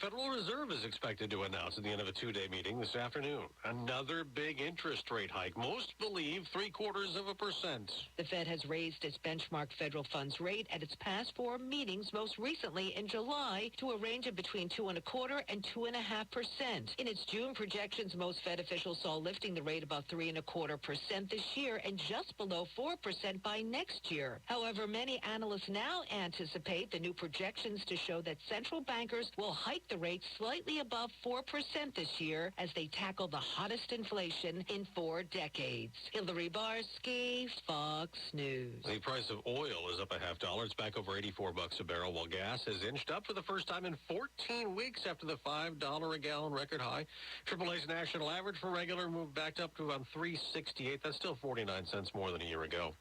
Federal Reserve is expected to announce at the end of a two-day meeting this afternoon another big interest rate hike. Most believe 0.75%. The Fed has raised its benchmark federal funds rate at its past four meetings, most recently in July, to a range of between 2.25% and 2.5%. In its June projections, most Fed officials saw lifting the rate about 3.25% this year and just below 4% by next year. However, many analysts now anticipate the new projections to show that central bankers will hike the rate slightly above 4% this year as they tackle the hottest inflation in 4 decades. Hillary Barsky, Fox News. The price of oil is up $0.50. It's back over $84 a barrel, while gas has inched up for the first time in 14 weeks after the $5 a gallon record high. AAA's national average for regular moved back up to around $3.68. That's still 49 cents more than a year ago.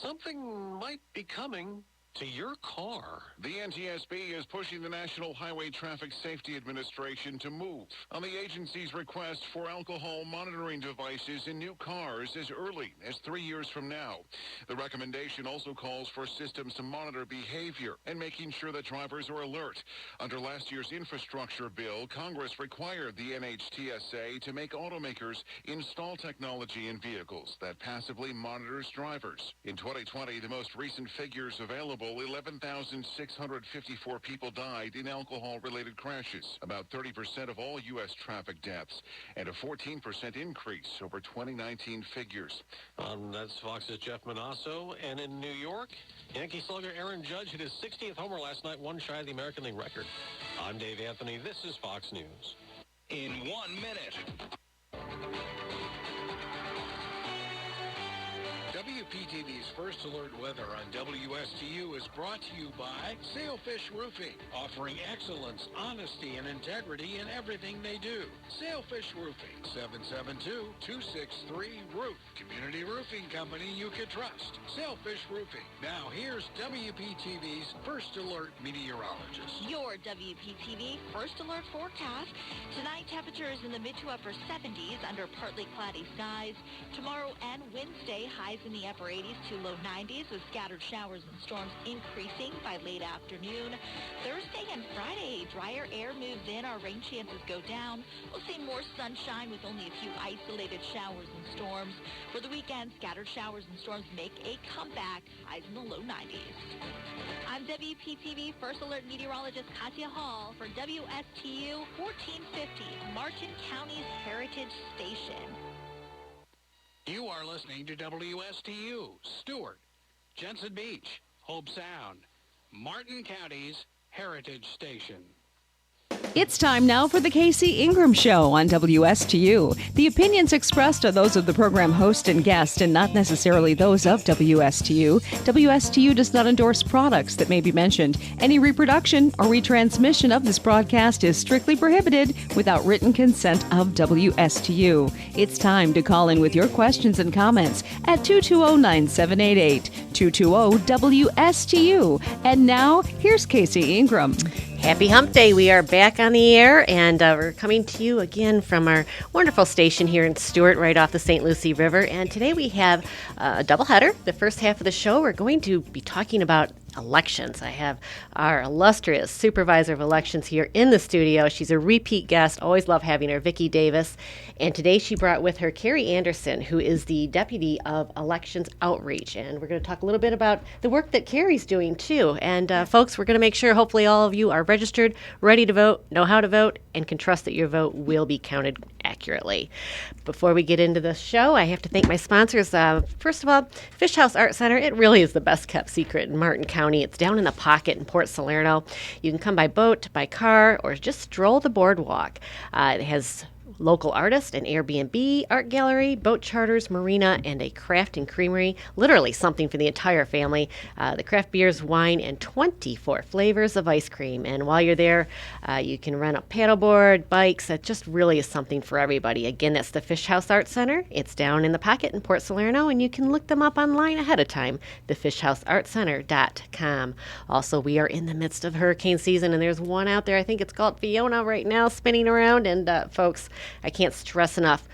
Something might be coming to your car. The NTSB is pushing the National Highway Traffic Safety Administration to move on the agency's request for alcohol monitoring devices in new cars as early as 3 years from now. The recommendation also calls for systems to monitor behavior and making sure that drivers are alert. Under last year's infrastructure bill, Congress required the NHTSA to make automakers install technology in vehicles that passively monitors drivers. In 2020, the most recent figures available, 11,654 people died in alcohol-related crashes, about 30% of all U.S. traffic deaths, and a 14% increase over 2019 figures. That's Fox's Jeff Manasso. And in New York, Yankee slugger Aaron Judge hit his 60th homer last night, one shy of the American League record. I'm Dave Anthony. This is Fox News. In 1 minute. WPTV's First Alert Weather on WSTU is brought to you by Sailfish Roofing, offering excellence, honesty, and integrity in everything they do. Sailfish Roofing, 772-263-ROOF. Community roofing company you can trust. Sailfish Roofing. Now here's WPTV's First Alert meteorologist. Your WPTV First Alert forecast. Tonight, temperatures in the mid to upper 70s under partly cloudy skies. Tomorrow and Wednesday, highs in the upper 80s to low 90s with scattered showers and storms increasing by late afternoon. Thursday and Friday, drier air moves in. Our rain chances go down. We'll see more sunshine with only a few isolated showers and storms. For the weekend, scattered showers and storms make a comeback. Highs in the low 90s. I'm WPTV First Alert meteorologist Katya Hall for WSTU 1450, Martin County's Heritage Station. You are listening to WSTU, Stewart, Jensen Beach, Hope Sound, Martin County's Heritage Station. It's time now for the Casey Ingram Show on WSTU. The opinions expressed are those of the program host and guest and not necessarily those of WSTU. WSTU does not endorse products that may be mentioned. Any reproduction or retransmission of this broadcast is strictly prohibited without written consent of WSTU. It's time to call in with your questions and comments at 220-9788, 220-WSTU. And now, here's Casey Ingram. Happy Hump Day. We are back on the air, and we're coming to you again from our wonderful station here in Stewart, right off the St. Lucie River. And today we have a doubleheader. The first half of the show, we're going to be talking about elections. I have our illustrious supervisor of elections here in the studio. She's a repeat guest. Always love having her, Vicki Davis. And today she brought with her Carrie Anderson, who is the Deputy of Elections Outreach. And we're going to talk a little bit about the work that Carrie's doing, too. And folks, we're going to make sure hopefully all of you are registered, ready to vote, know how to vote, and can trust that your vote will be counted accurately. Before we get into the show, I have to thank my sponsors. First of all, Fish House Art Center. It really is the best kept secret in Martin County. It's down in the pocket in Port Salerno. You can come by boat, by car, or just stroll the boardwalk. It has local artist, an Airbnb, art gallery, boat charters, marina, and a craft and creamery. Literally something for the entire family. The craft beers, wine, and 24 flavors of ice cream. And while you're there, you can rent a paddleboard, bikes. It just really is something for everybody. Again, that's the Fish House Art Center. It's down in the pocket in Port Salerno, and you can look them up online ahead of time, thefishhouseartcenter.com. Also, we are in the midst of hurricane season, and there's one out there. I think it's called Fiona right now, spinning around. And folks, I can't stress enough,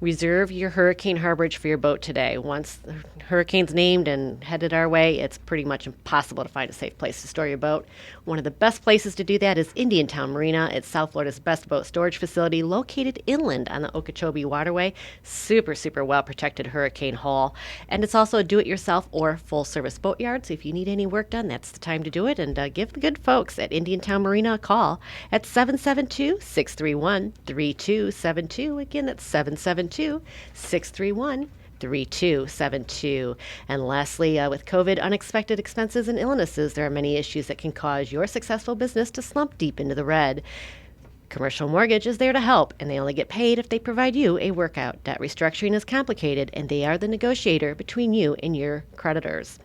Reserve your hurricane harborage for your boat today. Once the hurricane's named and headed our way, it's pretty much impossible to find a safe place to store your boat. One of the best places to do that is Indiantown Marina. It's South Florida's best boat storage facility located inland on the Okeechobee Waterway. Super, super well-protected hurricane hull. And it's also a do-it-yourself or full-service boatyard, so if you need any work done, that's the time to do it. And give the good folks at Indiantown Marina a call at 772-631-3272. Again, that's 772-631-3272. And lastly, with COVID, unexpected expenses, and illnesses, there are many issues that can cause your successful business to slump deep into the red. Commercial Mortgage is there to help, and they only get paid if they provide you a workout. Debt restructuring is complicated, and they are the negotiator between you and your creditors.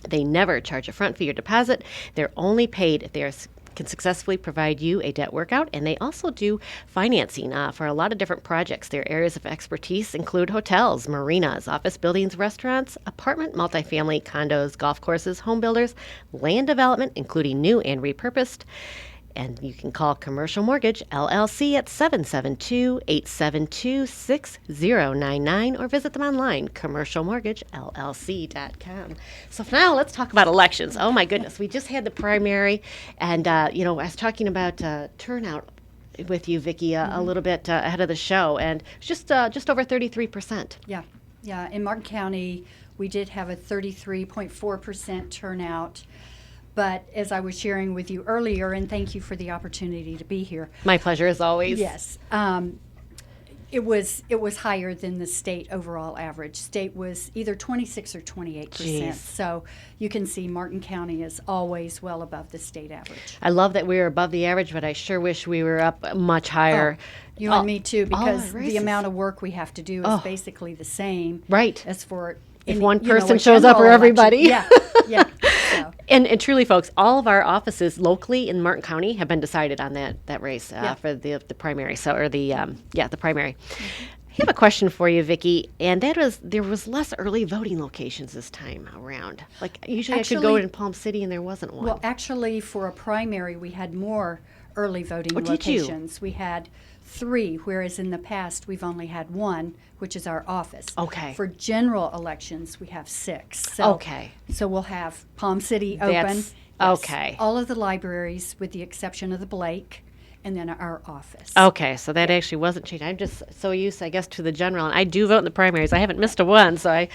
They never charge a front fee or deposit. They're only paid if they can successfully provide you a debt workout, and they also do financing for a lot of different projects. Their areas of expertise include hotels, marinas, office buildings, restaurants, apartment, multifamily, condos, golf courses, home builders, land development, including new and repurposed. And you can call Commercial Mortgage, LLC at 772-872-6099 or visit them online, commercialmortgagellc.com. So now let's talk about elections. Oh my goodness, we just had the primary, and I was talking about turnout with you, Vicki, a little bit ahead of the show, and just over 33%. Yeah. In Martin County, we did have a 33.4% turnout. But as I was sharing with you earlier, and thank you for the opportunity to be here. My pleasure, as always. Yes. It was higher than the state overall average. State was either 26 or 28%. Jeez. So you can see Martin County is always well above the state average. I love that we were above the average, but I sure wish we were up much higher. You and me too, because our the races. amount of work we have to do is basically the same. Right. As for If any, one person a shows up or general everybody. election. Yeah. So. And truly, folks, all of our offices locally in Martin County have been decided on that race for the primary. The primary. I have a question for you, Vicki, and that was there was less early voting locations this time around. Like usually I could go in Palm City and there wasn't one. Well, actually, for a primary, we had more early voting locations. We had 3, whereas in the past we've only had 1, which is our office. Okay. For general elections, we have 6. So we'll have Palm City open. That's, okay. All of the libraries, with the exception of the Blake, and then our office. Okay, so that actually wasn't changed. I'm just so used, I guess, to the general, and I do vote in the primaries. I haven't missed a one, so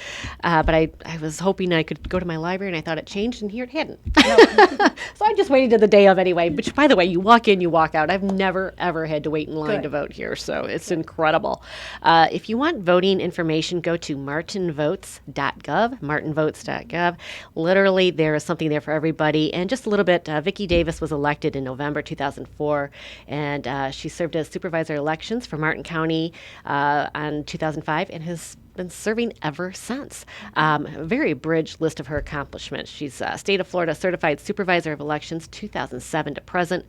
but I was hoping I could go to my library, and I thought it changed, and here it hadn't. So I just waited to the day of anyway. Which, by the way, you walk in, you walk out. I've never ever had to wait in line to vote here, so it's incredible. If you want voting information, go to martinvotes.gov. Martinvotes.gov. Literally, there is something there for everybody. And just a little bit, Vicki Davis was elected in November 2004. And she served as supervisor elections for Martin County in 2005 and has been serving ever since. A very abridged list of her accomplishments. She's State of Florida Certified Supervisor of Elections 2007 to present.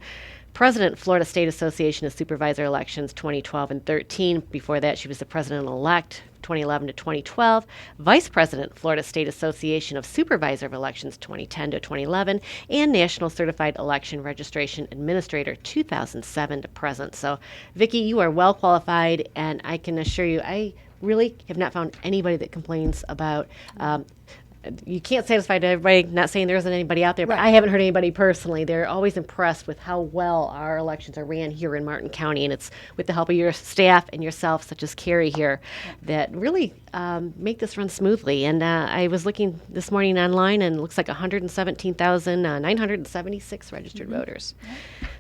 President, Florida State Association of Supervisor Elections 2012 and 13. Before that, she was the president-elect 2011 to 2012. Vice President, Florida State Association of Supervisor of Elections 2010 to 2011. And National Certified Election Registration Administrator 2007 to present. So, Vicki, you are well qualified, and I can assure you, I really have not found anybody that complains about you can't satisfy everybody, not saying there isn't anybody out there, but I haven't heard anybody personally. They're always impressed with how well our elections are ran here in Martin County, and it's with the help of your staff and yourself, such as Carrie here, that really make this run smoothly. And I was looking this morning online, and it looks like 117,976 registered voters.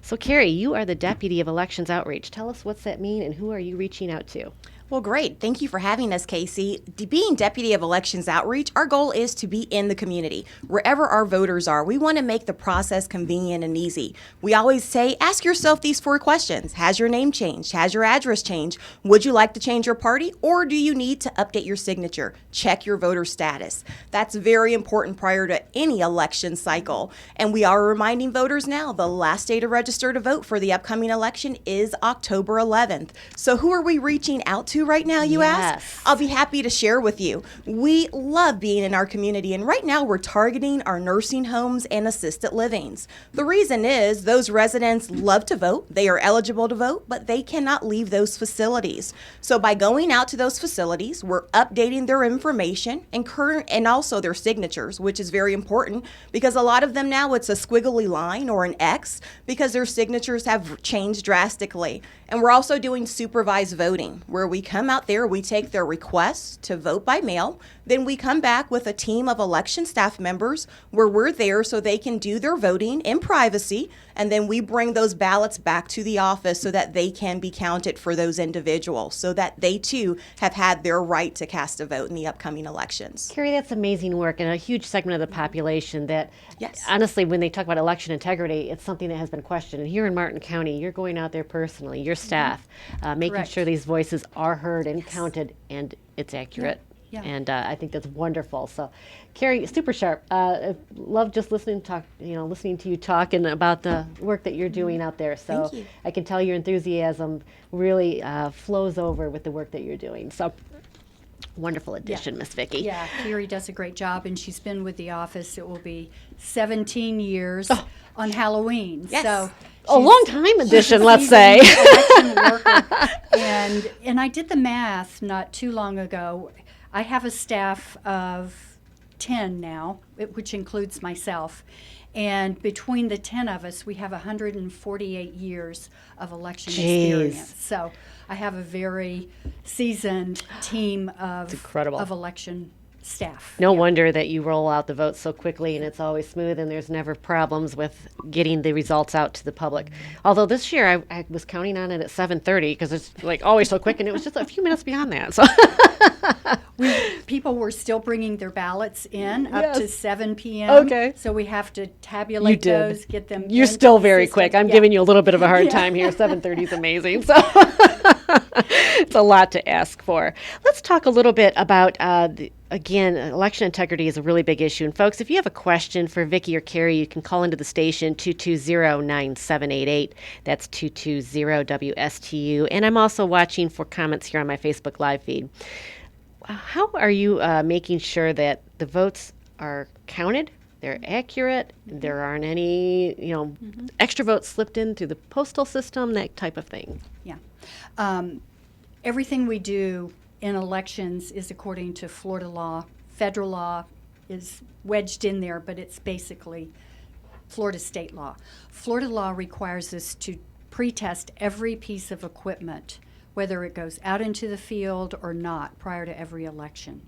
So, Carrie, you are the Deputy of Elections Outreach. Tell us what's that mean, and who are you reaching out to? Well, great. Thank you for having us, Casey. Being Deputy of Elections Outreach, our goal is to be in the community. Wherever our voters are, we want to make the process convenient and easy. We always say, ask yourself these 4 questions. Has your name changed? Has your address changed? Would you like to change your party? Or do you need to update your signature? Check your voter status. That's very important prior to any election cycle. And we are reminding voters now, the last day to register to vote for the upcoming election is October 11th. So who are we reaching out to to right now, you Yes. ask? I'll be happy to share with you. We love being in our community, and right now we're targeting our nursing homes and assisted livings. The reason is those residents love to vote. They are eligible to vote, but they cannot leave those facilities. So by going out to those facilities, we're updating their information and also their signatures, which is very important because a lot of them now it's a squiggly line or an X because their signatures have changed drastically. And we're also doing supervised voting, where we come out there, we take their requests to vote by mail, then we come back with a team of election staff members where we're there so they can do their voting in privacy, and then we bring those ballots back to the office so that they can be counted for those individuals, so that they too have had their right to cast a vote in the upcoming elections. Carrie, that's amazing work and a huge segment of the population that, Yes. honestly, when they talk about election integrity, it's something that has been questioned. And here in Martin County, you're going out there personally, your staff, making Correct. sure these voices are heard and counted, and it's accurate. Yeah. And I think that's wonderful. So, Carrie, super sharp. Love just listening to you talking about the work that you're doing out there. So Thank you. I can tell your enthusiasm really flows over with the work that you're doing. So, wonderful addition, Miss Vicki. Yeah, Carrie does a great job, and she's been with the office. It will be 17 years on Halloween. Yes. So A long time addition, she's a let's say. seasoned election worker. And I did the math not too long ago. I have a staff of 10 now, which includes myself. And between the 10 of us, we have 148 years of election experience. So I have a very seasoned team of incredible. of election staff. No wonder that you roll out the votes so quickly and it's always smooth and there's never problems with getting the results out to the public. Although this year I was counting on it at 7:30 because it's like always so quick and it was just a few minutes beyond that. So People were still bringing their ballots in up Yes. to 7 p.m. Okay. So we have to tabulate You did. those, get them. you're into still the very system. quick. I'm Yeah. giving you a little bit of a hard Yeah. time here. 7:30 is amazing. So it's a lot to ask for. Let's talk a little bit about again, election integrity is a really big issue. And folks, if you have a question for Vicki or Carrie, you can call into the station 220-9788. That's 220-WSTU. And I'm also watching for comments here on my Facebook Live feed. How are you making sure that the votes are counted, they're accurate, there aren't any, extra votes slipped in through the postal system, that type of thing? Yeah. Everything we do in elections is according to Florida law. Federal law is wedged in there, but it's basically Florida state law. Florida law requires us to pre-test every piece of equipment, whether it goes out into the field or not, prior to every election.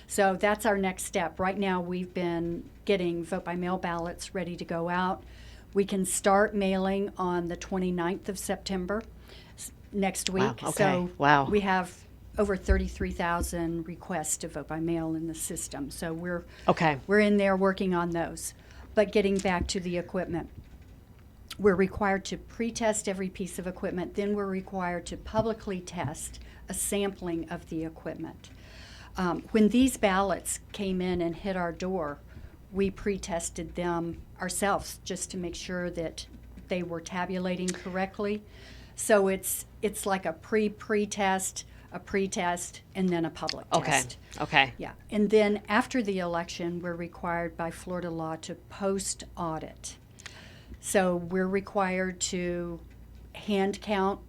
So that's our next step. Right now, we've been getting vote-by-mail ballots ready to go out. We can start mailing on the 29th of September next week. Wow, okay. So Wow. we have over 33,000 requests to vote by mail in the system. So we're in there working on those. But getting back to the equipment, we're required to pre-test every piece of equipment. Then we're required to publicly test a sampling of the equipment. When these ballots came in and hit our door, we pre-tested them ourselves just to make sure that they were tabulating correctly. So it's like a pre-test, a pre-test, and then a public test. Okay. Yeah. And then after the election, we're required by Florida law to post-audit. So we're required to hand count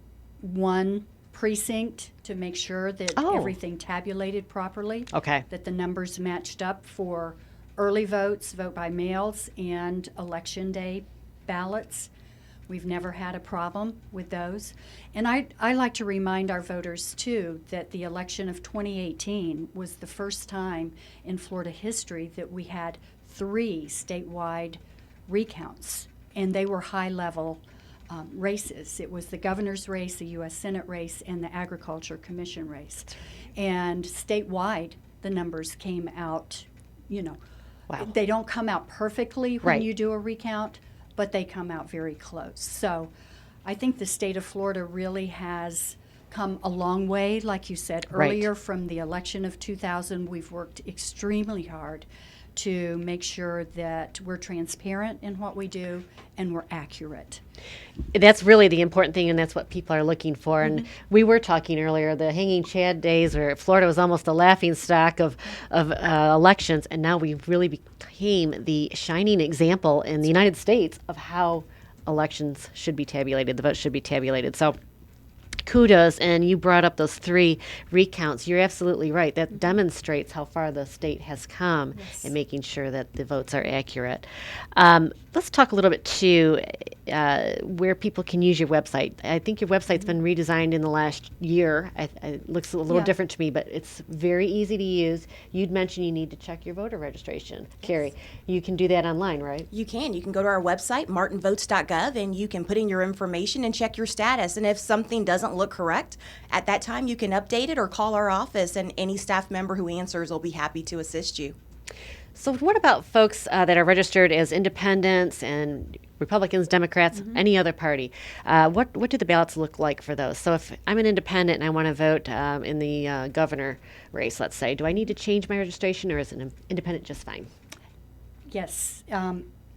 one precinct to make sure that everything tabulated properly. Okay. That the numbers matched up for early votes, vote by mails, and election day ballots. We've never had a problem with those. And I like to remind our voters, too, that the election of 2018 was the first time in Florida history that we had 3 statewide recounts, and they were high-level races. It was the governor's race, the U.S. Senate race, and the Agriculture Commission race. And statewide, the numbers came out, Wow. They don't come out perfectly when Right. you do a recount, but they come out very close. So I think the state of Florida really has come a long way, like you said Right. earlier, from the election of 2000. We've worked extremely hard to make sure that we're transparent in what we do and we're accurate. That's really the important thing, and that's what people are looking for. And we were talking earlier, the hanging chad days, where Florida was almost a laughing stock of elections, and now we really became the shining example in the United States of how elections should be tabulated, the votes should be tabulated. So kudos, and you brought up those 3 recounts. You're absolutely right. That demonstrates how far the state has come in making sure that the votes are accurate. Let's talk a little bit, too, where people can use your website. I think your website's been redesigned in the last year. It looks a little different to me, but it's very easy to use. You'd mentioned you need to check your voter registration. Carrie, you can do that online, right? You can. You can go to our website, martinvotes.gov, and you can put in your information and check your status. And if something doesn't look correct, at that time you can update it or call our office, and any staff member who answers will be happy to assist you. So what about folks that are registered as independents and Republicans, Democrats, any other party? What do the ballots look like for those? So if I'm an independent and I want to vote in the governor race, let's say, do I need to change my registration, or is an independent just fine? Yes.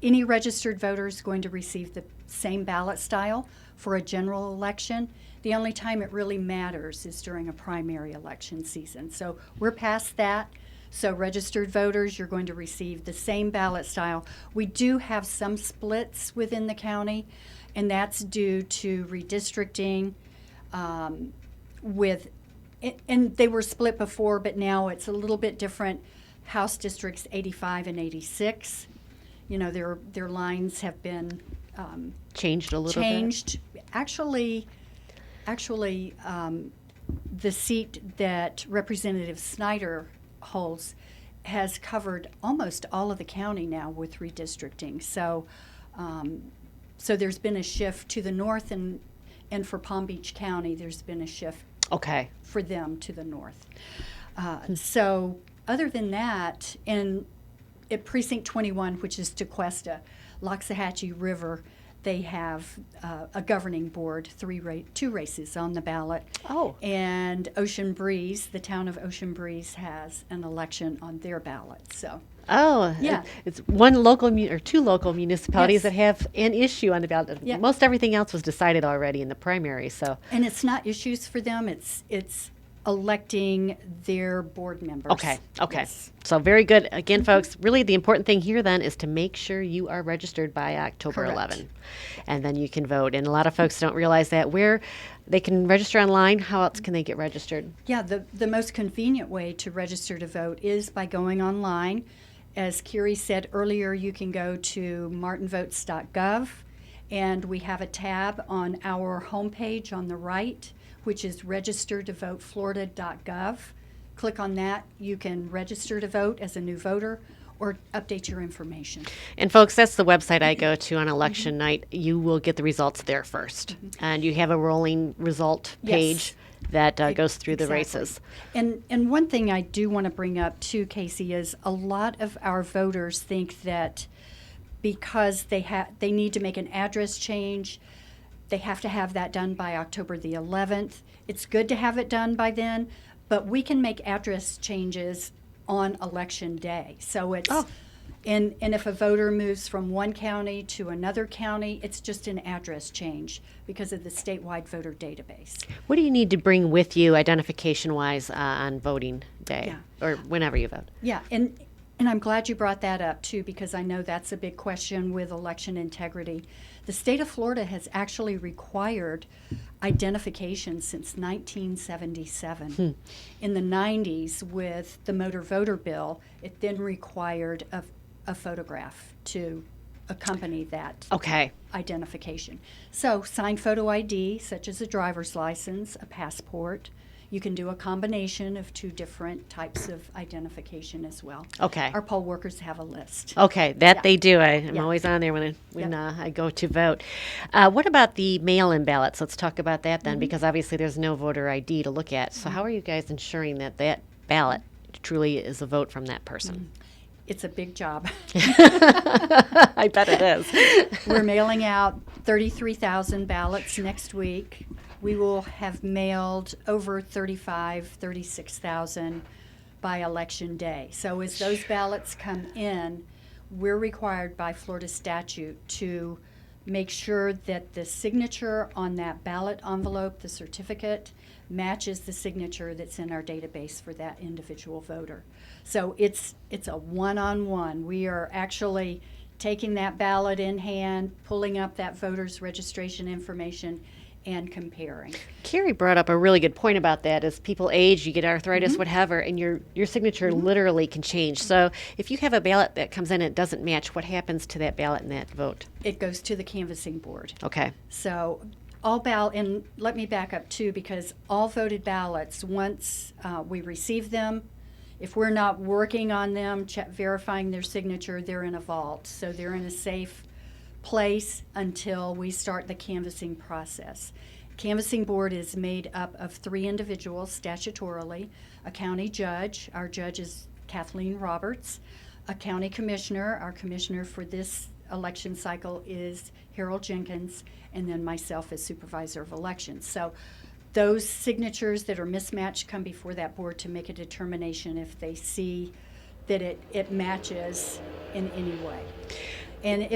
Any registered voter is going to receive the same ballot style for a general election. The only time it really matters is during a primary election season. So we're past that. So registered voters, you're going to receive the same ballot style. We do have some splits within the county, and that's due to redistricting and they were split before, but now it's a little bit different. House districts 85 and 86, their lines have been changed a little bit. Actually, the seat that Representative Snyder holds has covered almost all of the county now with redistricting. So there's been a shift to the north, and for Palm Beach County, there's been a shift for them to the north. So other than that, at Precinct 21, which is Tequesta, Loxahatchee River, they have a governing board, 2 races on the ballot. Oh. And Ocean Breeze, the town of Ocean Breeze, has an election on their ballot. So. Oh, yeah. It's one local or 2 local municipalities that have an issue on the ballot. Yeah. Most everything else was decided already in the primary. So. And it's not issues for them. It's electing their board members. Okay. Yes. So very good. Again, folks, really the important thing here then is to make sure you are registered by October 11. And then you can vote. And a lot of folks don't realize that. Where they can register online, how else can they get registered? Yeah, the most convenient way to register to vote is by going online. As Kiri said earlier, you can go to martinvotes.gov, and we have a tab on our homepage on the right, which is registertovoteflorida.gov. Click on that. You can register to vote as a new voter or update your information. And folks, that's the website I go to on election night. You will get the results there first. And you have a rolling result page that goes through the races. And one thing I do want to bring up too, Casey, is a lot of our voters think that because they need to make an address change, they have to have that done by October the 11th. It's good to have it done by then, but we can make address changes on election day. So it's and if a voter moves from one county to another county, it's just an address change because of the statewide voter database. What do you need to bring with you identification-wise on voting day or whenever you vote? Yeah, and I'm glad you brought that up too, because I know that's a big question with election integrity. The state of Florida has actually required identification since 1977. In the 90s, with the motor voter bill, it then required a photograph to accompany that identification. So signed photo ID, such as a driver's license, a passport. You can do a combination of 2 different types of identification as well. Okay. Our poll workers have a list. Okay, they do. I'm always on there when I go to vote. What about the mail-in ballots? Let's talk about that then, because obviously there's no voter ID to look at. So how are you guys ensuring that ballot truly is a vote from that person? It's a big job. I bet it is. We're mailing out 33,000 ballots next week. We will have mailed over 36,000 by election day. So as those ballots come in, we're required by Florida statute to make sure that the signature on that ballot envelope, the certificate, matches the signature that's in our database for that individual voter. So it's a one-on-one. We are actually taking that ballot in hand, pulling up that voter's registration information, and comparing. Carrie brought up a really good point about that. As people age, you get arthritis, whatever, and your signature literally can change. So if you have a ballot that comes in and it doesn't match, what happens to that ballot and that vote? It goes to the canvassing board. Okay. So all ballot, and let me back up too, because all voted ballots, once we receive them, if we're not working on them, verifying their signature, they're in a vault. So they're in a safe place until we start the canvassing process. Canvassing board is made up of 3 individuals statutorily, a county judge, our judge is Kathleen Roberts, a county commissioner, our commissioner for this election cycle is Harold Jenkins, and then myself as supervisor of elections. So those signatures that are mismatched come before that board to make a determination if they see that it matches in any way. And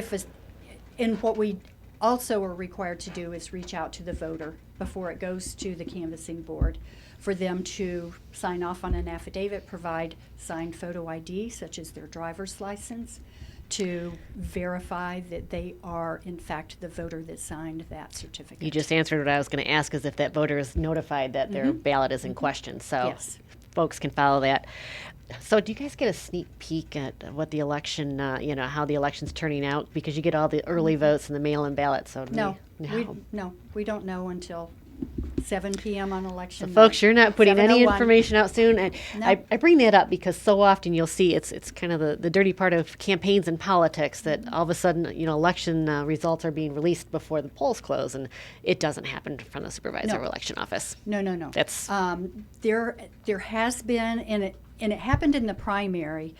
and what we also are required to do is reach out to the voter before it goes to the canvassing board for them to sign off on an affidavit, provide signed photo ID, such as their driver's license, to verify that they are, in fact, the voter that signed that certificate. You just answered what I was going to ask, is if that voter is notified that their ballot is in question. So yes, folks can follow that. So do you guys get a sneak peek at what the election, how the election's turning out? Because you get all the early votes and the mail-in ballots. So No, we don't know until 7 p.m. on election So night. folks, you're not putting any 7:01. information out soon. And No. I bring that up because so often you'll see it's kind of the dirty part of campaigns and politics that all of a sudden, election results are being released before the polls close, and it doesn't happen from the supervisor of election office. No. That's There has been, and it happened in the primary,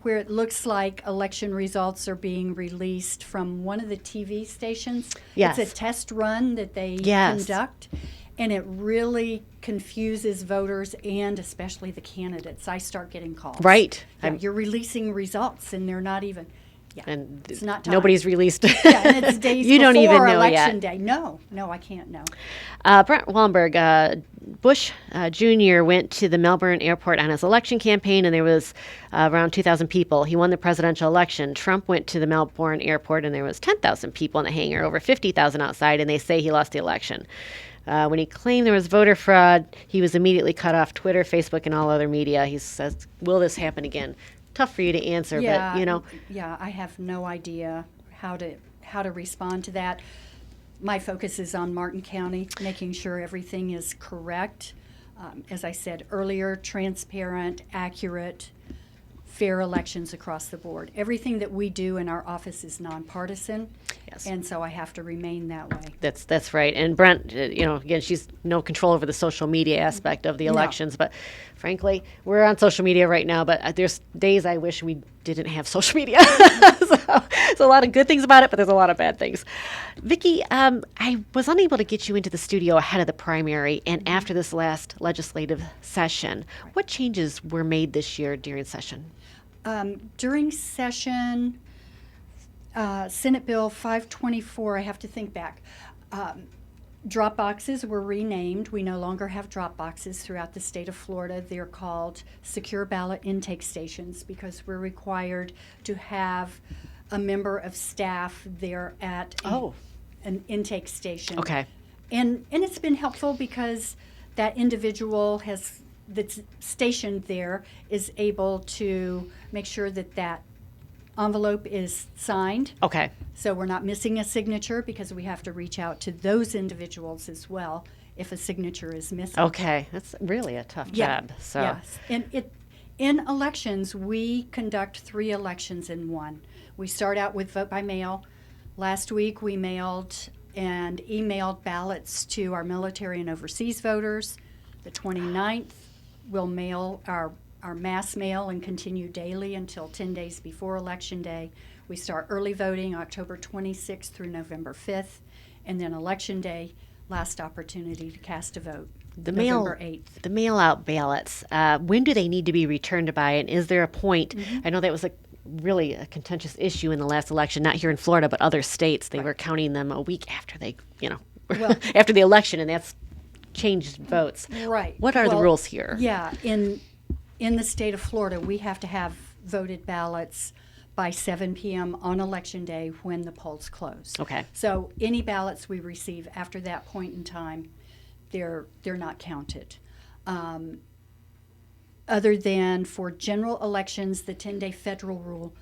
where it looks like election results are being released from one of the TV stations. Yes. It's a test run that they Yes. conduct, and it really confuses voters and especially the candidates. I start getting calls. right. Yeah, you're releasing results, and they're not even. Yeah, And it's not time. nobody's released. Yeah, and it's days You don't before even know election yet. day. No, I can't know. Brent Wallenberg, Bush Jr. went to the Melbourne airport on his election campaign, and there was around 2,000 people. He won the presidential election. Trump went to the Melbourne airport, and there was 10,000 people in the hangar, over 50,000 outside, and they say he lost the election. When he claimed there was voter fraud, he was immediately cut off Twitter, Facebook, and all other media. He says, will this happen again? Tough for you to answer, Yeah, but, Yeah, I have no idea how to respond to that. My focus is on Martin County, making sure everything is correct. As I said earlier, transparent, accurate, fair elections across the board. Everything that we do in our office is nonpartisan, Yes. and so I have to remain that way. That's right. And Brent, again, she's no control over the social media aspect of the No. elections. But frankly, we're on social media right now. But there's days I wish we didn't have social media. So there's a lot of good things about it, but there's a lot of bad things. Vicki, I was unable to get you into the studio ahead of the primary and after this last legislative session. What changes were made this year during session? During session, Senate Bill 524, I have to think back. Drop boxes were renamed. We no longer have drop boxes throughout the state of Florida. They're called secure ballot intake stations because we're required to have a member of staff there at an intake station. Okay. And it's been helpful because that individual that's stationed there is able to make sure that envelope is signed. Okay. So we're not missing a signature because we have to reach out to those individuals as well if a signature is missing. Okay. That's really a tough job. So. Yes. And in elections, we conduct 3 elections in one. We start out with vote by mail. Last week, we mailed and emailed ballots to our military and overseas voters. The 29th, we'll mail our mass mail and continue daily until 10 days before Election Day. We start early voting October 26th through November 5th, and then Election Day, last opportunity to cast a vote. November 8th. The mail-out ballots, when do they need to be returned by, and is there a point? I know that was really a contentious issue in the last election, not here in Florida, but other states. They were counting them a week after they, after the election, and that's changed votes. Right. What are the rules here? Yeah, in the state of Florida, we have to have voted ballots by 7 p.m. on Election Day when the polls close. Okay. So any ballots we receive after that point in time, they're not counted. Other than for general elections, the 10-day federal rule,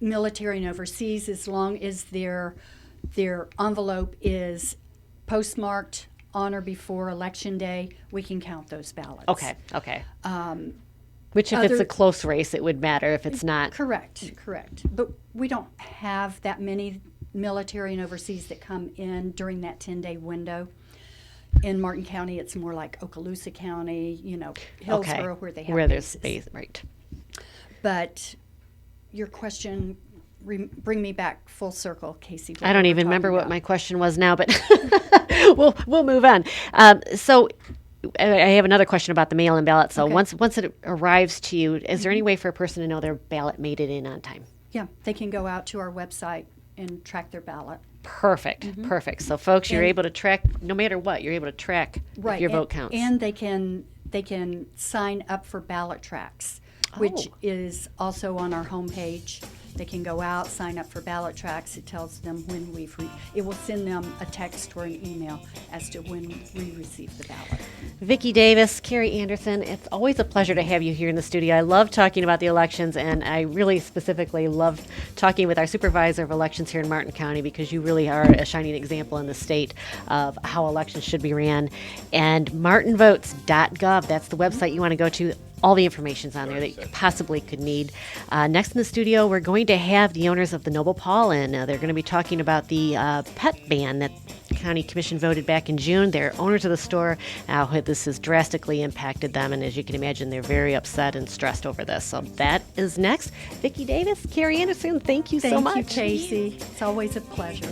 military and overseas, as long as their envelope is postmarked on or before Election Day, we can count those ballots. Okay. Which, if it's a close race, it would matter. If it's not. Correct. But we don't have that many military and overseas that come in during that 10-day window. In Martin County, it's more like Okaloosa County, Hillsborough, where they have where there's bases. space, right? But your question, bring me back full circle, Casey. I don't even remember what my question was now, but we'll move on. So I have another question about the mail-in ballot. So once it arrives to you, is there any way for a person to know their ballot made it in on time? Yeah, they can go out to our website and track their ballot. Perfect. So, folks, you're able to track, no matter what, you're able to track if your vote counts. And they can sign up for ballot tracks, which is also on our homepage. They can go out, sign up for ballot tracks. It tells them when it will send them a text or an email as to when we receive the ballot. Vicki Davis, Carrie Anderson, it's always a pleasure to have you here in the studio. I love talking about the elections, and I really specifically love talking with our supervisor of elections here in Martin County, because you really are a shining example in the state of how elections should be ran. And martinvotes.gov, that's the website you want to go to. All the information's on there that you possibly could need. Next in the studio, we're going to have the owners of the Noble Paul in. They're going to be talking about the pet ban that the county commission voted back in June. They're owners of the store. How this has drastically impacted them, and as you can imagine, they're very upset and stressed over this. So that is next. Vicki Davis, Carrie Anderson, thank you so much. Thank you, Casey. It's always a pleasure.